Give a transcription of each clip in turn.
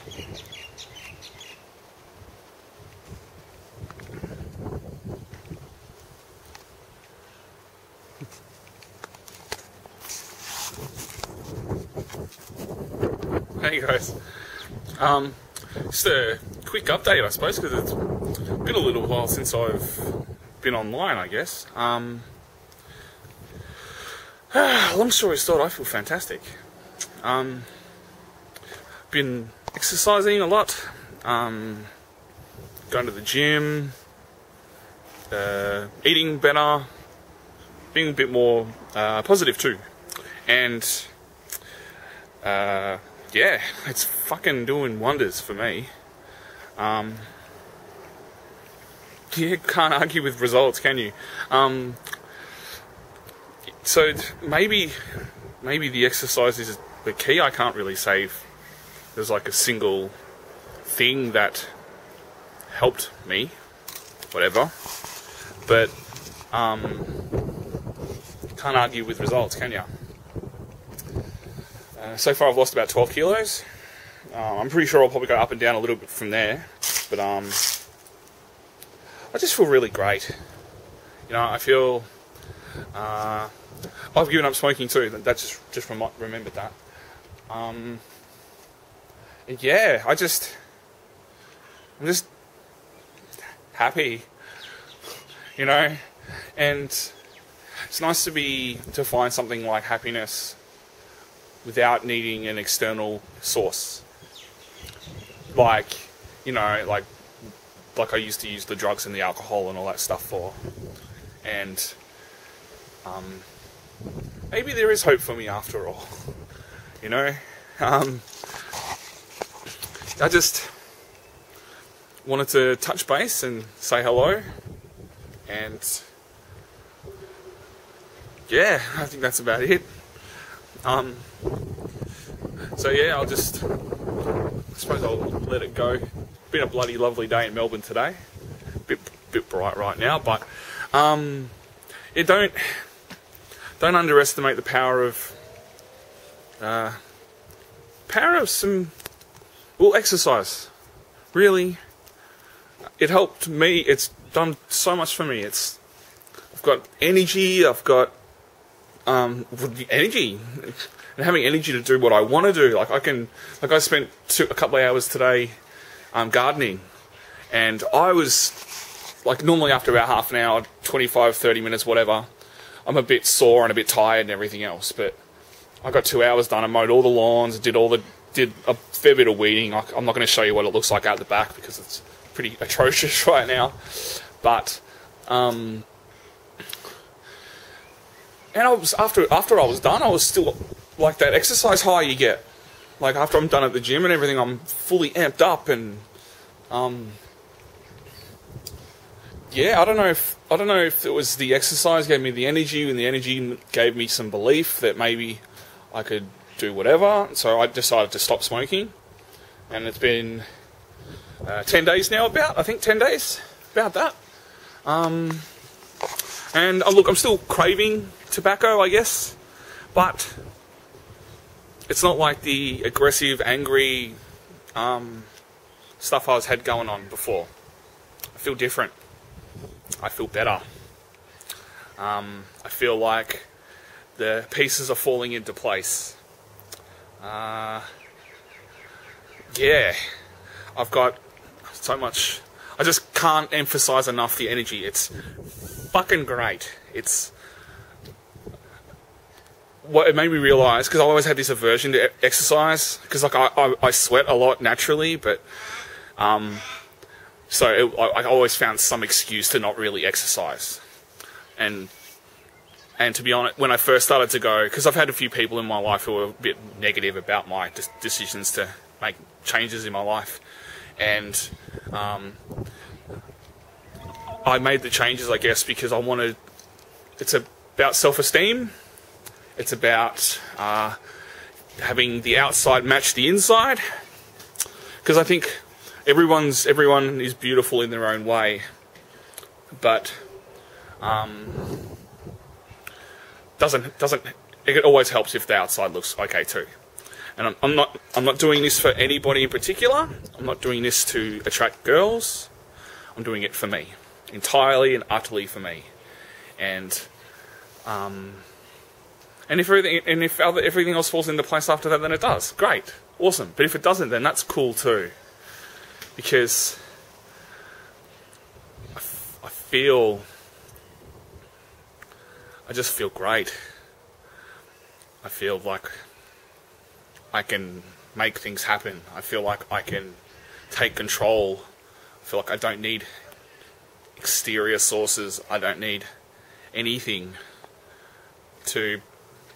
Hey guys, just a quick update, I suppose, because it's been a little while since I've been online, I guess. Long story short, I feel fantastic. Been exercising a lot, going to the gym, eating better, being a bit more positive too, and yeah, it's fucking doing wonders for me. You can't argue with results, can you? So maybe the exercise is the key. I can't really say if there's like a single thing that helped me, whatever. But can't argue with results, can you? So far I've lost about 12 kilos. I'm pretty sure I'll probably go up and down a little bit from there. But I just feel really great. You know, I feel... I've given up smoking too. That's just remembered that. Yeah, I'm just happy. You know? And it's nice to find something like happiness without needing an external source. Like, you know, like I used to use the drugs and the alcohol and all that stuff for. And maybe there is hope for me after all. You know? I just wanted to touch base and say hello. And yeah, I think that's about it. So yeah, I suppose I'll let it go. Been a bloody lovely day in Melbourne today. Bit bright right now, but don't underestimate the power of some exercise. Really, it helped me. It's done so much for me. I've got energy. I've got energy. And having energy to do what I want to do. I spent a couple of hours today gardening, and I was normally after about half an hour, 25, 30 minutes, whatever, I'm a bit sore and a bit tired and everything else, but I got 2 hours done. I mowed all the lawns, did a fair bit of weeding. I'm not going to show you what it looks like out the back because it's pretty atrocious right now, but and I was after I was done, I was still like that exercise high you get. Like after I'm done at the gym and everything, I'm fully amped up, and yeah, I don't know if it was the exercise gave me the energy, and the energy gave me some belief that maybe I could do whatever. So I decided to stop smoking, and it's been 10 days now. I think 10 days, about that. And look, I'm still craving tobacco, I guess, but it's not like the aggressive, angry stuff I had going on before. I feel different. I feel better. I feel like the pieces are falling into place. Yeah, I've got so much. I just can't emphasize enough the energy. It's fucking great. It's what it made me realise, because I always had this aversion to exercise, because I sweat a lot naturally, but so I always found some excuse to not really exercise. And to be honest, when I first started to go, because I've had a few people in my life who were a bit negative about my decisions to make changes in my life, and I made the changes, I guess, because I wanted. It's about self-esteem. It's about having the outside match the inside, because I think everyone is beautiful in their own way, but it always helps if the outside looks okay too. And I'm not doing this for anybody in particular. I'm not doing this to attract girls. I'm doing it for me, entirely and utterly for me. And if everything else falls into place after that, then it does. Great, awesome. But if it doesn't, then that's cool too, because I just feel great. I feel like I can make things happen. I feel like I can take control. I feel like I don't need exterior sources. I don't need anything to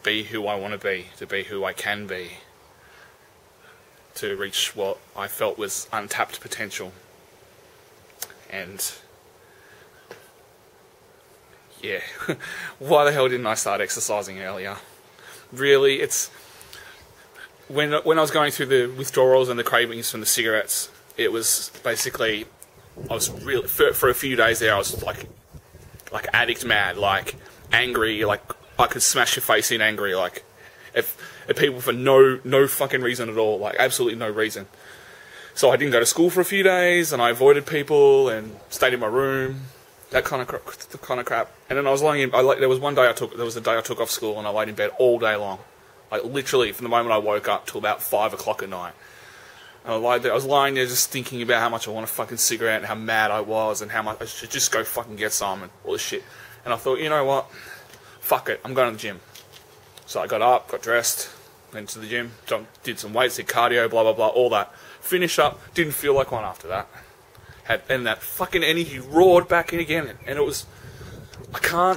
be who I want to be who I can be, to reach what I felt was untapped potential. And yeah, why the hell didn't I start exercising earlier? Really, it's when I was going through the withdrawals and the cravings from the cigarettes, it was basically, I was really, for a few days there, I was like addict mad, like angry, like I could smash your face in angry, like if people for no fucking reason at all, like absolutely no reason. So I didn't go to school for a few days, and I avoided people and stayed in my room. That kind of crap. And then I was lying in. There was one day there was a day I took off school, and I laid in bed all day long, like literally from the moment I woke up till about 5 o'clock at night. And I was lying there just thinking about how much I want a fucking cigarette, and how mad I was, and how much I should just go fucking get some, and all this shit. And I thought, you know what? Fuck it, I'm going to the gym. So I got up, got dressed, went to the gym, did some weights, did cardio, blah blah blah, all that. Finished up, didn't feel like one after that. And that fucking energy roared back in again, and it was, I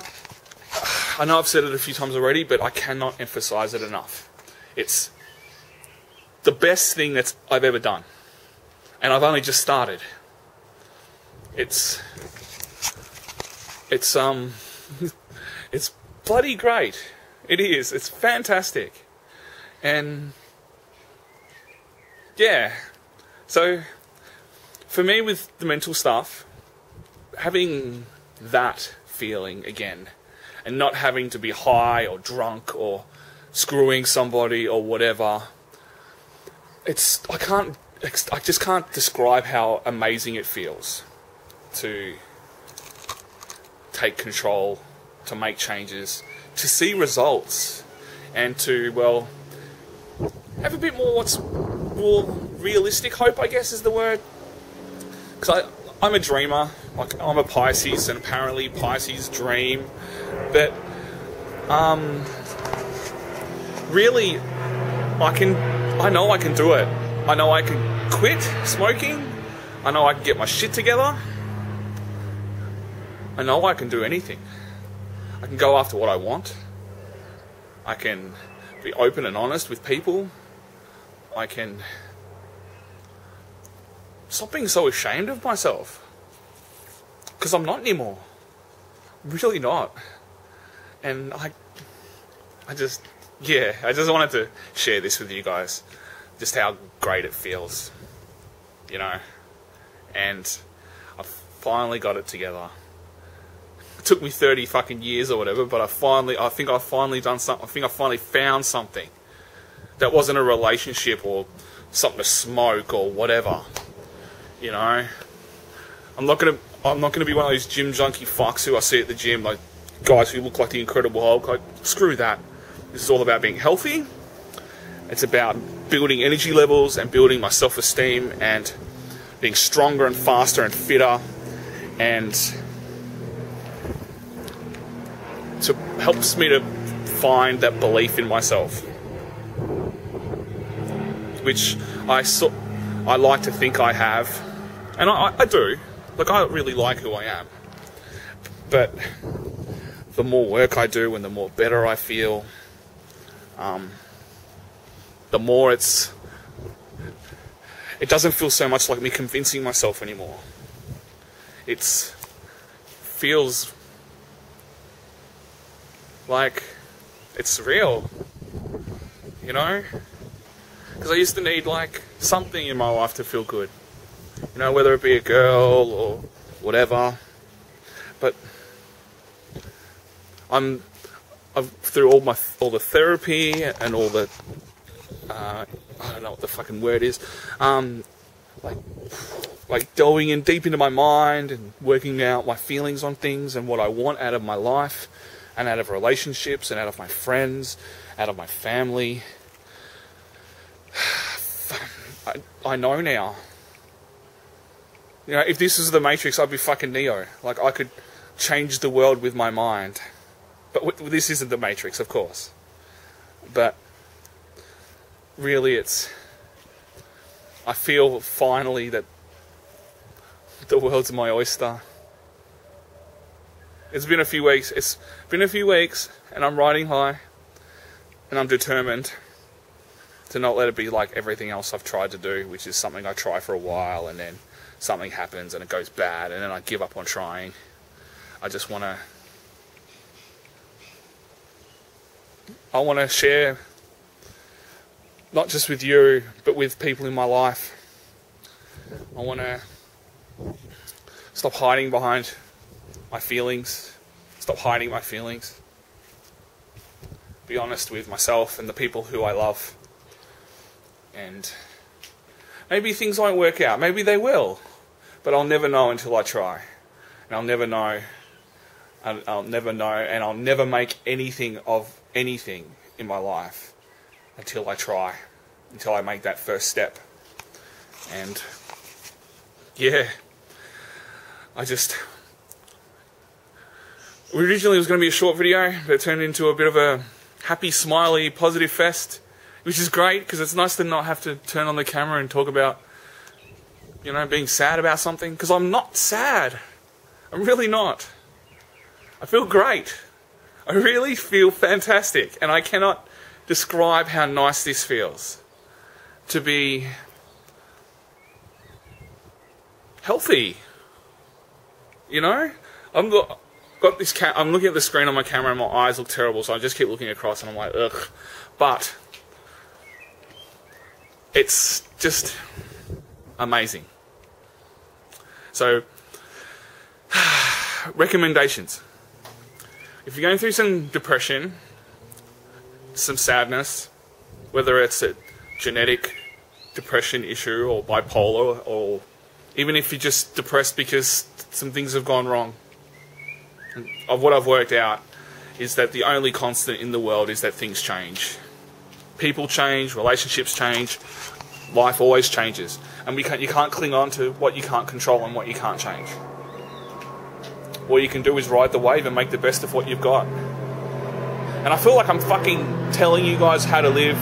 know I've said it a few times already, but I cannot emphasize it enough. It's the best thing that I've ever done, and I've only just started. It's it's bloody great. It is. It's fantastic, and yeah. So for me, with the mental stuff, having that feeling again, and not having to be high or drunk or screwing somebody or whatever, I just can't describe how amazing it feels to take control, to make changes, to see results, and to, well, have a bit more realistic hope, I guess is the word. Because I'm a dreamer, like I'm a Pisces, and apparently Pisces dream, but really, I know I can do it. I know I can quit smoking. I know I can get my shit together. I know I can do anything. I can go after what I want. I can be open and honest with people. I can stop being so ashamed of myself, because I'm not anymore. I'm really not. And I just wanted to share this with you guys, just how great it feels, you know. And I finally got it together. It took me 30 fucking years or whatever, but I think I've finally done something. I think I finally found something that wasn't a relationship or something to smoke or whatever. You know, I'm not gonna be one of those gym junkie fucks who I see at the gym, like guys who look like the Incredible Hulk. Like, screw that. This is all about being healthy. It's about building energy levels and building my self-esteem and being stronger and faster and fitter, and it helps me to find that belief in myself, which I like to think I have, and I do. Like, I really like who I am, but the more work I do and the more better I feel, the more it doesn't feel so much like me convincing myself anymore. It feels like it's real, you know? Because I used to need, like, something in my life to feel good. You know, whether it be a girl or whatever. But I've through all the therapy and all the I don't know what the fucking word is, like delving in deep into my mind and working out my feelings on things and what I want out of my life and out of relationships and out of my friends, out of my family. I know now. You know, if this is the Matrix, I'd be fucking Neo. Like, I could change the world with my mind. But this isn't the Matrix, of course. But really, I feel finally that the world's my oyster. It's been a few weeks. And I'm riding high. And I'm determined to not let it be like everything else I've tried to do, which is something I try for a while and then something happens and it goes bad and then I give up on trying. I want to share, not just with you, but with people in my life. I want to stop hiding behind my feelings. Stop hiding my feelings. Be honest with myself and the people who I love. And maybe things won't work out. Maybe they will. But I'll never know until I try. And I'll never know. And I'll never make anything of anything in my life until I try. Until I make that first step. And yeah. Originally it was going to be a short video, but it turned into a bit of a happy, smiley, positive fest. Which is great, because it's nice to not have to turn on the camera and talk about, you know, being sad about something. Because I'm not sad. I'm really not. I feel great. I really feel fantastic. And I cannot describe how nice this feels. To be healthy. You know? I'm looking at the screen on my camera and my eyes look terrible, so I just keep looking across and I'm like, ugh. But it's just amazing. So, recommendations. If you're going through some depression, some sadness, whether it's a genetic depression issue or bipolar, or even if you're just depressed because some things have gone wrong, of what I've worked out is that the only constant in the world is that things change. People change, relationships change, life always changes. And you can't cling on to what you can't control and what you can't change. All you can do is ride the wave and make the best of what you've got. And I feel like I'm fucking telling you guys how to live,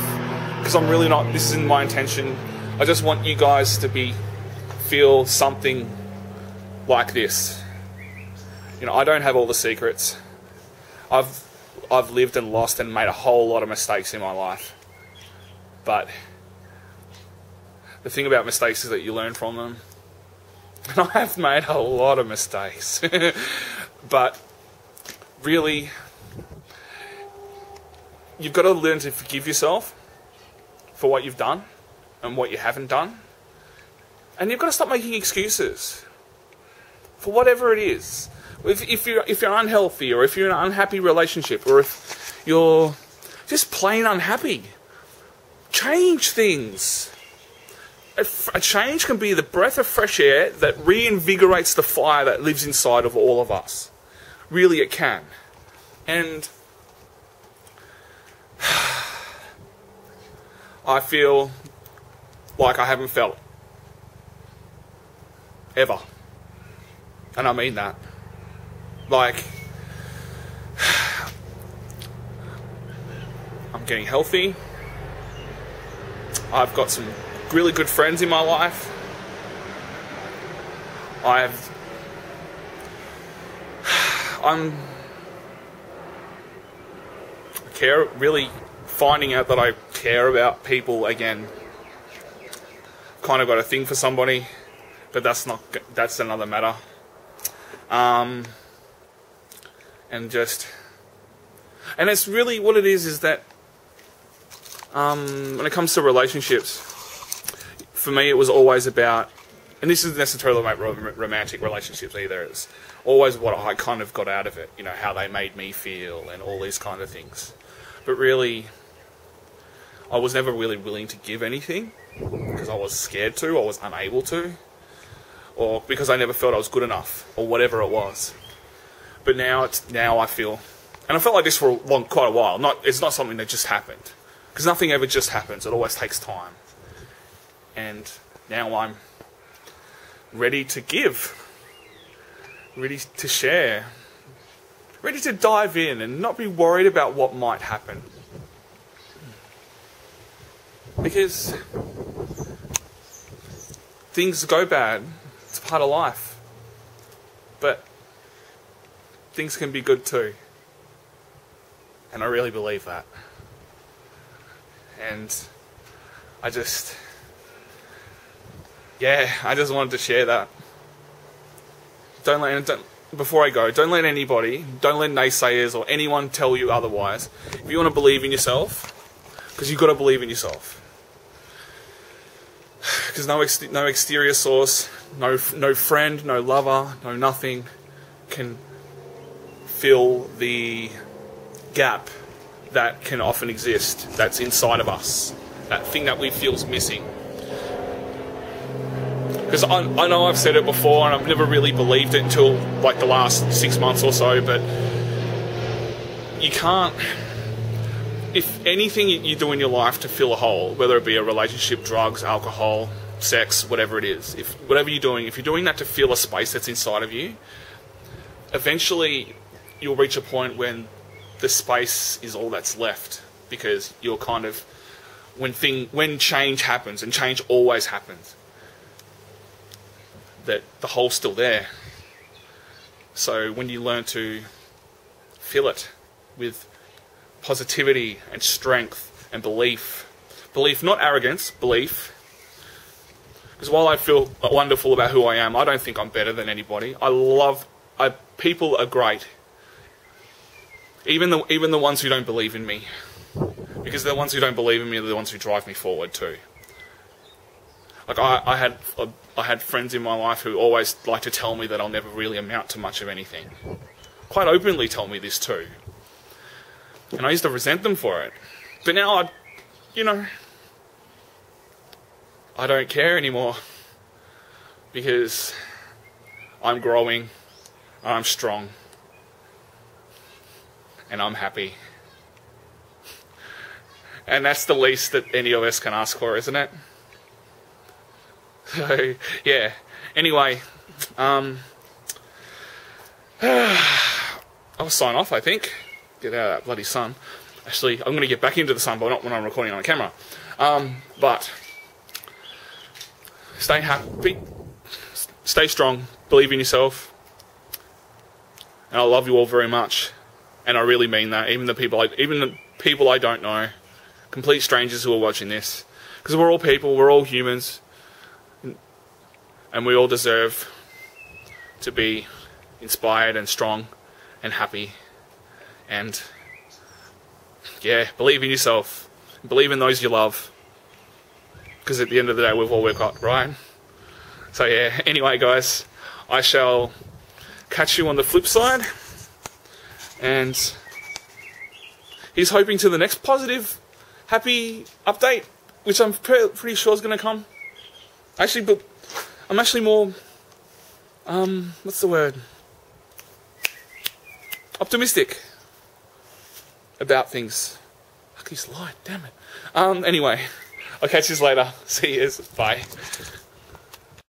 because I'm really not, this isn't my intention. I just want you guys to feel something like this. You know, I don't have all the secrets. I've lived and lost and made a whole lot of mistakes in my life. But the thing about mistakes is that you learn from them. And I have made a lot of mistakes. But really, you've got to learn to forgive yourself for what you've done and what you haven't done. And you've got to stop making excuses for whatever it is. If you're unhealthy, or if you're in an unhappy relationship, or if you're just plain unhappy, change things. A change can be the breath of fresh air that reinvigorates the fire that lives inside of all of us. Really, it can. And I feel like I haven't felt ever. And I mean that. Like, I'm getting healthy. I've got some really good friends in my life. Really finding out that I care about people again. Kind of got a thing for somebody, but that's another matter. And it's really what it is that when it comes to relationships, for me it was always about, and this isn't necessarily about romantic relationships either, it's always what I kind of got out of it, you know, how they made me feel and all these kind of things. But really, I was never really willing to give anything because I was scared to, I was unable to, or because I never felt I was good enough, or whatever it was. But now I feel, and I felt like this for quite a while. It's not something that just happened, because nothing ever just happens. It always takes time. And now I'm ready to give, ready to share, ready to dive in and not be worried about what might happen. Because things go bad, it's part of life. But things can be good too. And I really believe that. And I just wanted to share that. Before I go, don't let anybody, don't let naysayers or anyone tell you otherwise. If you want to believe in yourself, because you've got to believe in yourself. Because no exterior source, no friend, no lover, no nothing can fill the gap that can often exist, that's inside of us, that thing that we feel is missing. Because I know I've said it before and I've never really believed it until like the last 6 months or so, but you can't, if anything you do in your life to fill a hole, whether it be a relationship, drugs, alcohol, sex, whatever it is, whatever you're doing, if you're doing that to fill a space that's inside of you, eventually you'll reach a point when the space is all that's left, because you're kind of, when change happens, and change always happens, that the hole's still there. So when you learn to fill it with positivity and strength and belief, not arrogance, belief. Because while I feel wonderful about who I am, I don't think I'm better than anybody. People are great. Even the ones who don't believe in me. Because the ones who don't believe in me are the ones who drive me forward too. Like I had friends in my life who always like to tell me that I'll never really amount to much of anything. Quite openly tell me this too. And I used to resent them for it. But now I don't care anymore. Because I'm growing, I'm strong, and I'm happy. And that's the least that any of us can ask for, isn't it? So, yeah. Anyway, I'll sign off, I think. Get out of that bloody sun. Actually, I'm going to get back into the sun, but not when I'm recording on a camera. But stay happy, stay strong, believe in yourself, and I love you all very much. And I really mean that. Even the people I don't know, complete strangers who are watching this, because we're all people, we're all humans. And we all deserve to be inspired and strong and happy. And yeah, believe in yourself. Believe in those you love. Because at the end of the day, we've all got, right? So yeah, anyway guys, I shall catch you on the flip side. And here's hoping to the next positive, happy update, which I'm pretty sure is going to come. Actually, but I'm actually more, what's the word? Optimistic about things. Fuck, he's light, damn it. Anyway, I'll catch you later. See you. Bye.